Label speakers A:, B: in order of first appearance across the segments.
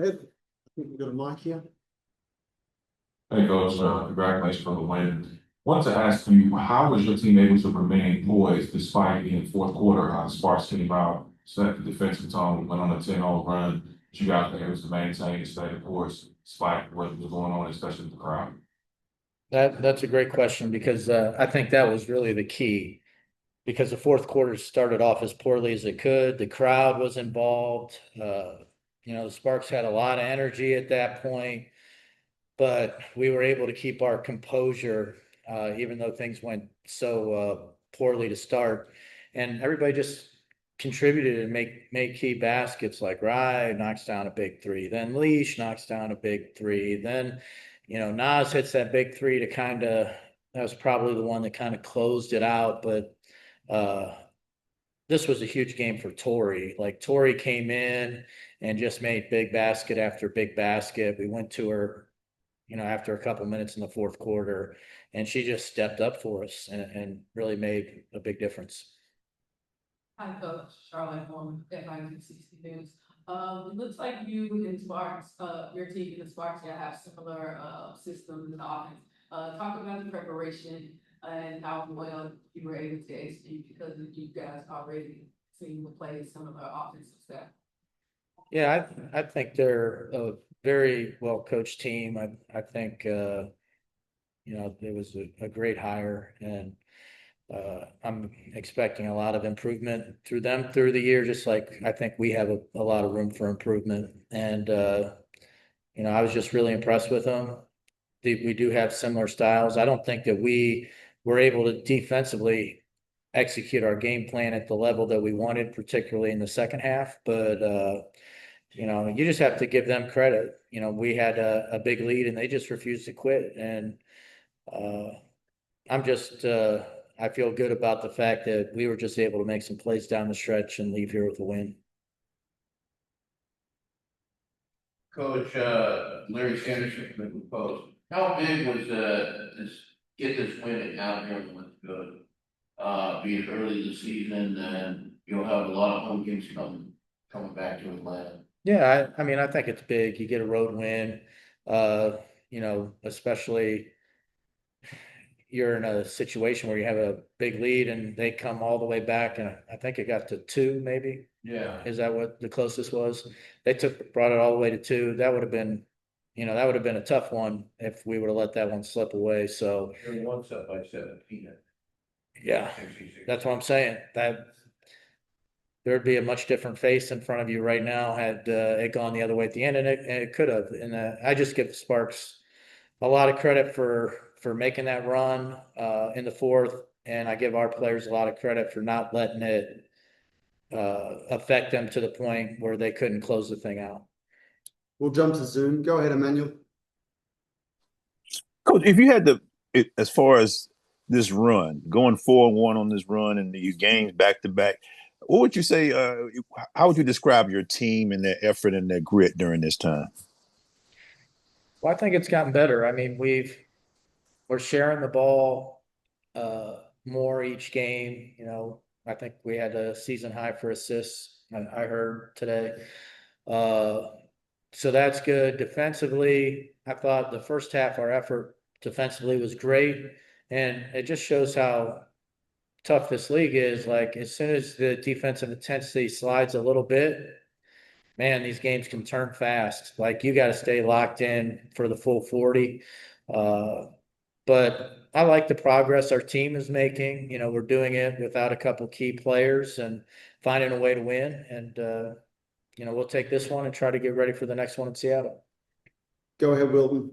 A: Ahead. I think we've got a mic here.
B: Hey, Coach, congratulations on the win. Wanted to ask you, how was your team able to remain poised despite being fourth quarter? How the Sparks came out, set the defensive tone, went on a 10-0 run, but you guys were able to maintain and stay the course despite what was going on, especially with the crowd.
C: That's a great question because I think that was really the key because the fourth quarter started off as poorly as it could. The crowd was involved. The Sparks had a lot of energy at that point, but we were able to keep our composure even though things went so poorly to start. And everybody just contributed and made key baskets like Reid knocks down a big three, then Leash knocks down a big three, then Nas hits that big three to that was probably the one that kind of closed it out. But uh, this was a huge game for Tori. Like Tori came in and just made big basket after big basket. We went to her, after a couple minutes in the fourth quarter, and she just stepped up for us and really made a big difference.
D: Hi, Coach Charlotte from FIU60 News. It looks like you and Sparks, your team and the Sparks, yeah, have similar systems and offense. Talk about the preparation and how well you were able to execute because you guys already seen the play some of the offensive stuff.
C: Yeah, I think they're a very well coached team. I think it was a great hire, and I'm expecting a lot of improvement through them through the year. Just like I think we have a lot of room for improvement, and I was just really impressed with them. We do have similar styles. I don't think that we were able to defensively execute our game plan at the level that we wanted, particularly in the second half. But you just have to give them credit. We had a big lead and they just refused to quit. And uh, I feel good about the fact that we were just able to make some plays down the stretch and leave here with a win.
E: Coach Larry Sanderson from the Post. How big was this get this win at Alabama was good? Being early this season, and you'll have a lot of home games coming back to Atlanta.
C: Yeah, I mean, I think it's big. You get a road win, especially you're in a situation where you have a big lead and they come all the way back, and I think it got to two, maybe.
E: Yeah.
C: Is that what the closest was? They brought it all the way to two. That would have been, a tough one if we would have let that one slip away. So
E: You're one set by 17.
C: yeah,
E: 66.
C: that's what I'm saying. That there'd be a much different face in front of you right now had it gone the other way at the end, and it could have. And I just give the Sparks a lot of credit for making that run in the fourth, and I give our players a lot of credit for not letting it affect them to the point where they couldn't close the thing out.
A: We'll jump to Zoom. Go ahead, Emmanuel.
F: Coach, if you had as far as this run, going 4-1 on this run and these games back to back, what would you say? How would you describe your team and their effort and their grit during this time?
C: Well, I think it's gotten better. I mean, we're sharing the ball more each game. I think we had a season high for assists. I heard today. So that's good. Defensively, I thought the first half our effort defensively was great, and it just shows how tough this league is. Like as soon as the defensive intensity slides a little bit, man, these games can turn fast. Like you got to stay locked in for the full 40. But I like the progress our team is making. We're doing it without a couple key players and finding a way to win. And we'll take this one and try to get ready for the next one in Seattle.
A: Go ahead, Wilton.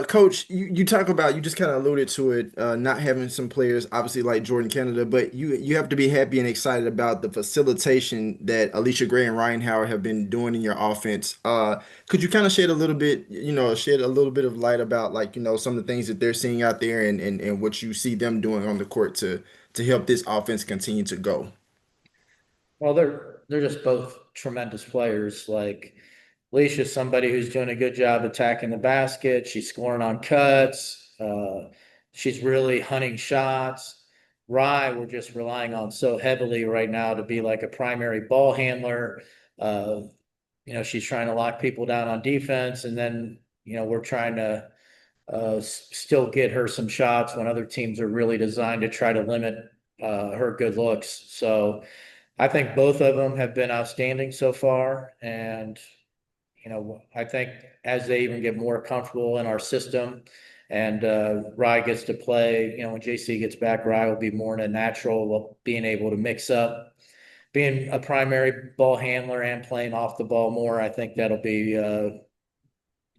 G: Coach, you talk about, you just kind of alluded to it, not having some players obviously like Jordan Canada, but you have to be happy and excited about the facilitation that Alicia Gray and Ryan Howard have been doing in your offense. Could you kind of shed a little bit, shed a little bit of light about like, some of the things that they're seeing out there and what you see them doing on the court to help this offense continue to go?
C: Well, they're just both tremendous players. Like Alicia's somebody who's doing a good job attacking the basket. She's scoring on cuts. She's really hunting shots. Rye, we're just relying on so heavily right now to be like a primary ball handler. she's trying to lock people down on defense, and then, we're trying to still get her some shots when other teams are really designed to try to limit her good looks. So I think both of them have been outstanding so far. And, I think as they even get more comfortable in our system and Rye gets to play, when JC gets back, Rye will be more in a natural, being able to mix up, being a primary ball handler and playing off the ball more. I think that'll be,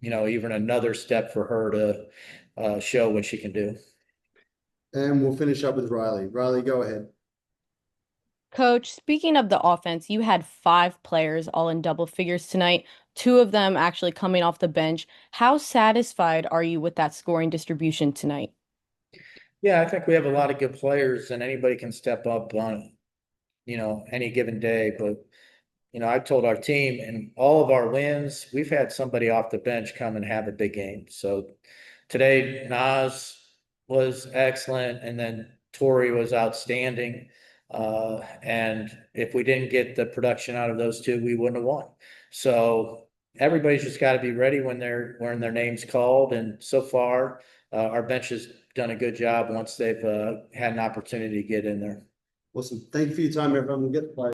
C: even another step for her to show what she can do.
A: And we'll finish up with Riley. Riley, go ahead.
H: Coach, speaking of the offense, you had 5 players all in double figures tonight, 2 of them actually coming off the bench. How satisfied are you with that scoring distribution tonight?
C: Yeah, I think we have a lot of good players, and anybody can step up on, any given day. But, I told our team in all of our wins, we've had somebody off the bench come and have a big game. So today, Nas was excellent, and then Tori was outstanding. And if we didn't get the production out of those 2, we wouldn't have won. So everybody's just got to be ready when their name's called. And so far, our bench has done a good job once they've had an opportunity to get in there.
A: Awesome. Thank you for your time, everyone. We'll get the play.